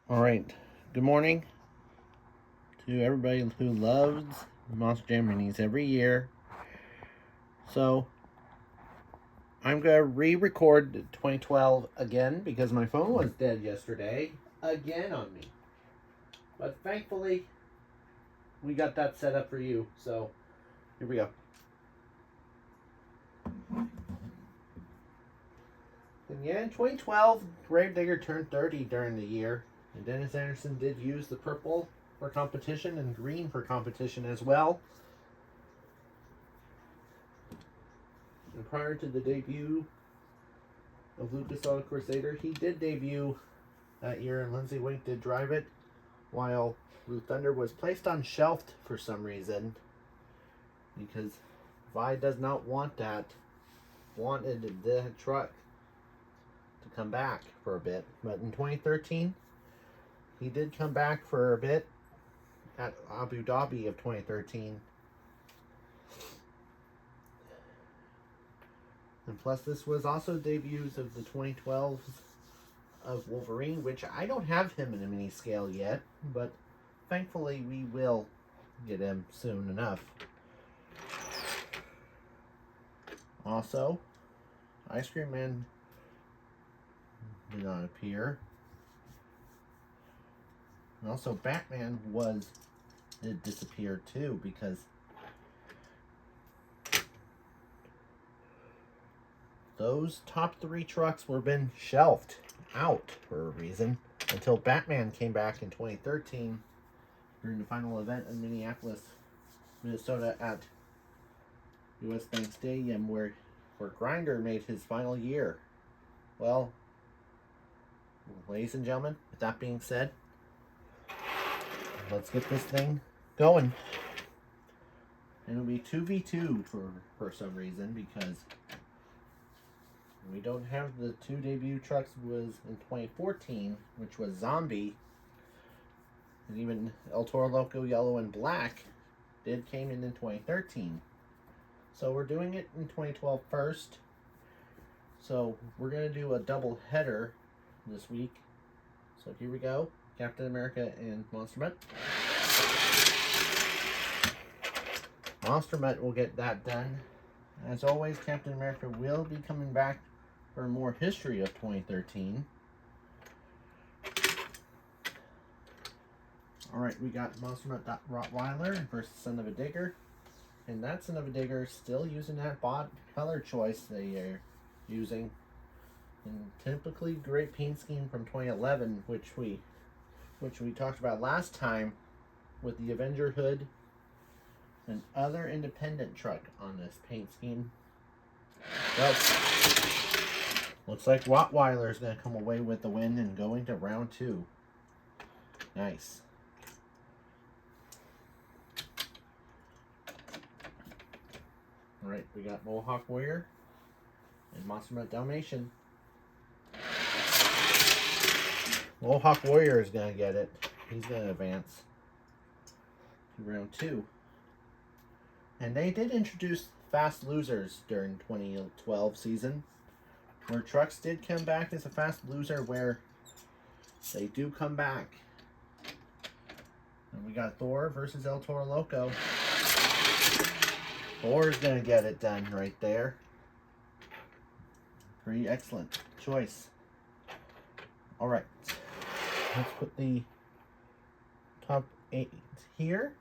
All right. Good morning to everybody who loves Monster Jam Minis every year. So, I'm going to re-record 2012 again because my phone was dead yesterday again on me. But thankfully, we got that set up for you. So, here we go. And yeah, in 2012, Gravedigger turned 30 during the year. And Dennis Anderson did use the purple for competition and green for competition as well. And prior to the debut of Lucas Oil Crusader, he did debut that year, and Lindsay Wink did drive it, while Blue Thunder was placed on shelf for some reason because Vi does not want that. Wanted the truck to come back for a bit, but in 2013, he did come back for a bit at Abu Dhabi of 2013. And plus, this was also debuts of the 2012s of Wolverine, which I don't have him in a mini scale yet, but thankfully we will get him soon enough. Also, Ice Cream Man did not appear. And also, Batman did disappear too because those top three trucks were been shelved out for a reason until Batman came back in 2013 during the final event in Minneapolis, Minnesota at US Bank Stadium where Grinder made his final year. Well, ladies and gentlemen, with that being said, let's get this thing going. And it'll be 2v2 for some reason because we don't have the two debut trucks was in 2014, which was Zombie, and even El Toro Loco Yellow and Black came in 2013. So we're doing it in 2012 first. So we're going to do a double header this week. So here we go. Captain America and Monster Mutt. Monster Mutt will get that done. As always, Captain America will be coming back for more history of 2013. Alright, we got Monster Mutt Rottweiler versus Son of a Digger. And that Son of a Digger still using that color choice they are using. And typically great paint scheme from 2011, which we talked about last time with the Avenger hood and other independent truck on this paint scheme. Well, looks like Rottweiler is going to come away with the win and going to round 2. Nice. Alright, we got Mohawk Warrior and Monster Mutt Dalmatian. Mohawk Warrior is going to get it. He's going to advance to round 2. And they did introduce fast losers during 2012 season, where trucks did come back as a fast loser, where they do come back. And we got Thor versus El Toro Loco. Thor's going to get it done right there. Pretty excellent choice. Alright. Let's put the top 8 here.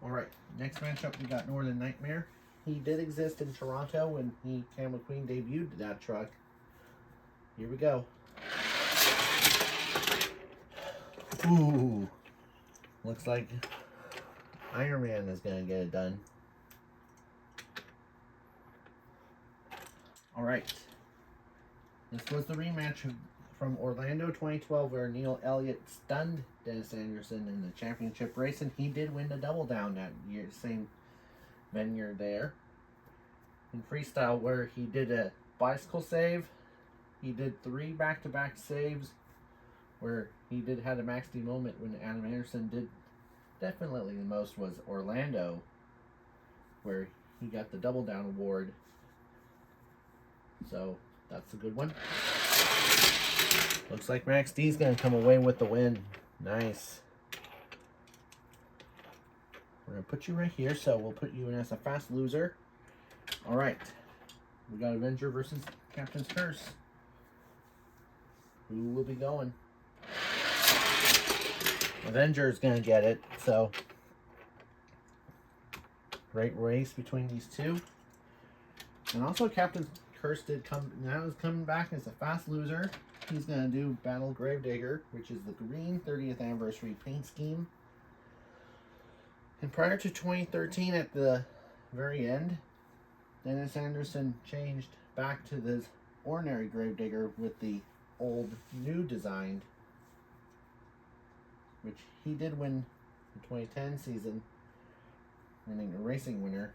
Alright. Next matchup, we got Northern Nightmare. He did exist in Toronto when Cam McQueen debuted that truck. Here we go. Ooh. Looks like Iron Man is going to get it done. Alright. This was the rematch from Orlando 2012 where Neil Elliott stunned Dennis Anderson in the championship race, and he did win the double down that year, same venue there. In freestyle, where he did a bicycle save, he did 3 back-to-back saves, where he did have a Max D moment when Adam Anderson did definitely the most was Orlando, where he got the double down award. So that's a good one. Looks like Max D's going to come away with the win. Nice. We're going to put you right here, so we'll put you in as a fast loser. All right. We got Avenger versus Captain's Curse. Who will be going? Avenger is going to get it, so great race between these two. And also Captain's Curse now is coming back as a fast loser. He's going to do Battle Gravedigger, which is the green 30th anniversary paint scheme. And prior to 2013, at the very end, Dennis Anderson changed back to this ordinary Gravedigger with the old new design, which he did win the 2010 season, winning a racing winner.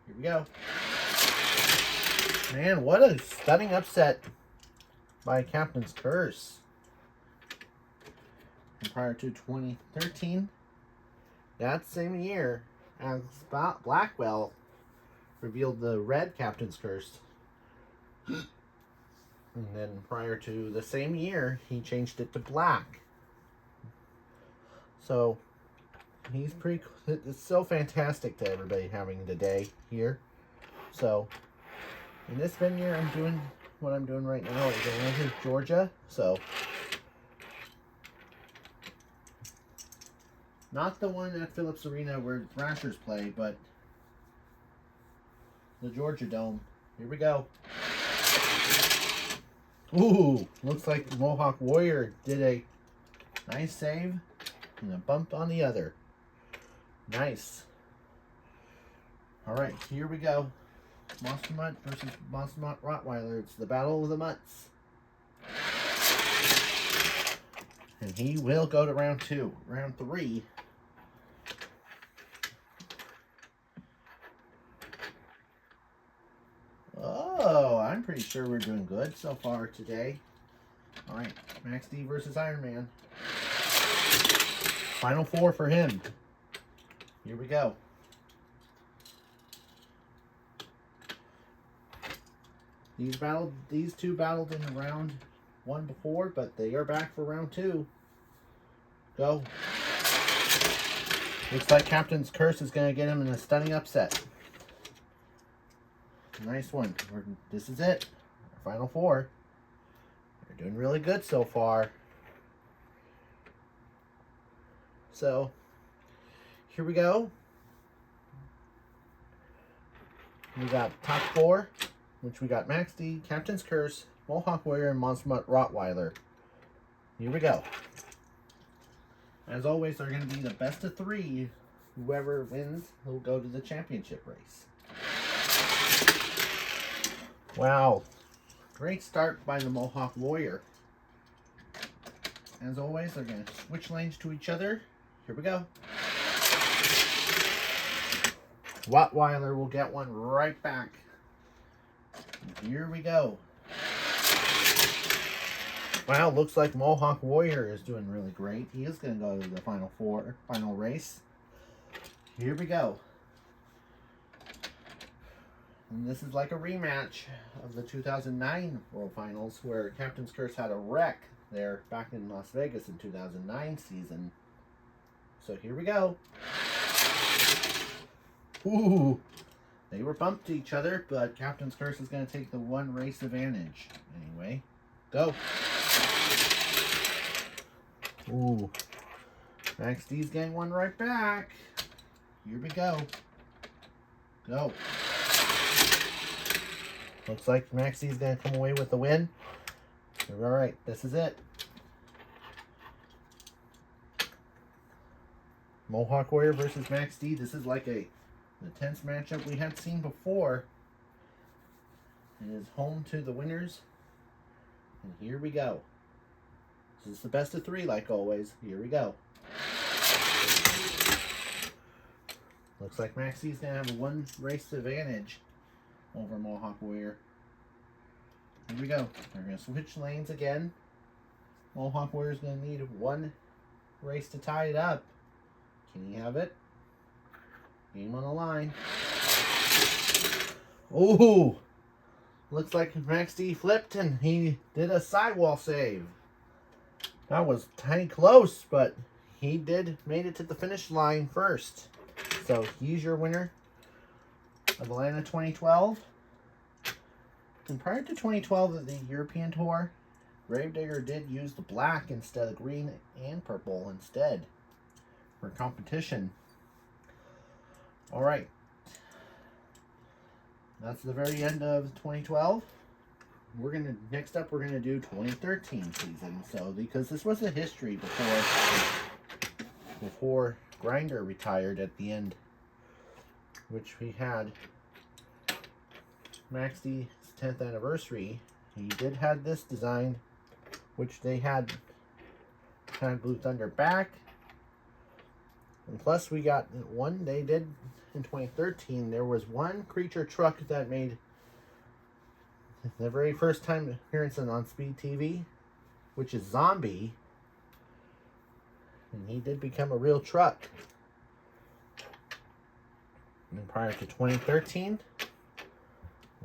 Here we go. Man, what a stunning upset by Captain's Curse. And prior to 2013, that same year, Alex Blackwell revealed the red Captain's Curse. And then prior to the same year, he changed it to black. So, it's so fantastic to everybody having the day here. So, in this venue, I'm doing what I'm doing right now is Atlanta, Georgia. So, not the one at Phillips Arena where Thrashers play, but the Georgia Dome. Here we go. Ooh, looks like the Mohawk Warrior did a nice save and a bump on the other. Nice. All right, here we go. Monster Mutt versus Monster Mutt Rottweiler. It's the Battle of the Mutts. And he will go to round 2. Round 3. Oh, I'm pretty sure we're doing good so far today. All right, Max D versus Iron Man. Final 4 for him. Here we go. These two battled in round 1 before, but they are back for round 2. Go. Looks like Captain's Curse is going to get him in a stunning upset. Nice one. This is it. Our final 4. They're doing really good so far. So, here we go. We got top 4, which we got Max D, Captain's Curse, Mohawk Warrior, and Monster Mutt Rottweiler. Here we go. As always, they're going to be the best of 3. Whoever wins will go to the championship race. Wow. Great start by the Mohawk Warrior. As always, they're going to switch lanes to each other. Here we go. Rottweiler will get one right back. Here we go. Wow, looks like Mohawk Warrior is doing really great. He is going to go to the final race. Here we go. And this is like a rematch of the 2009 World Finals where Captain's Curse had a wreck there back in Las Vegas in 2009 season. So here we go. Ooh, they were bumped to each other, but Captain's Curse is going to take the 1 race advantage. Anyway, go. Ooh, Max D's getting one right back. Here we go. Go. Looks like Max D's going to come away with the win. All right, this is it. Mohawk Warrior versus Max D. This is like the tense matchup we had seen before. It is home to the winners. And here we go. This is the best of 3 like always. Here we go. Looks like Max D's going to have a 1 race advantage over Mohawk Warrior. Here we go. We're going to switch lanes again. Mohawk Warrior is going to need 1 race to tie it up. Can he have it? Game on the line. Ooh! Looks like Max D flipped and he did a sidewall save. That was tiny close, but he made it to the finish line first. So he's your winner of Atlanta 2012. And prior to 2012 at the European Tour, Gravedigger did use the black instead of green and purple instead for competition. Alright. That's the very end of 2012. Next up we're gonna do 2013 season. So because this was a history before Grinder retired at the end, which we had Max D's 10th anniversary. He did have this design, which they had Blue Thunder back. And plus we got one they did in 2013. There was one creature truck that made the very first time appearance on Speed TV, which is Zombie. And he did become a real truck. And prior to 2013,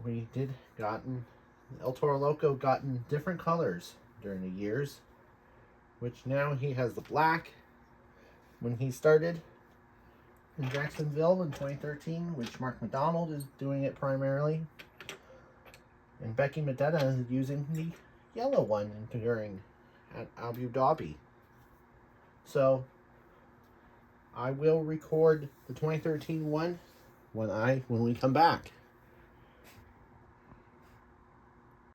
we did El Toro Loco gotten different colors during the years, which now he has the black when he started in Jacksonville in 2013, which Mark McDonald is doing it primarily. And Becky Medetta is using the yellow one during at Abu Dhabi. So I will record the 2013 one when we come back.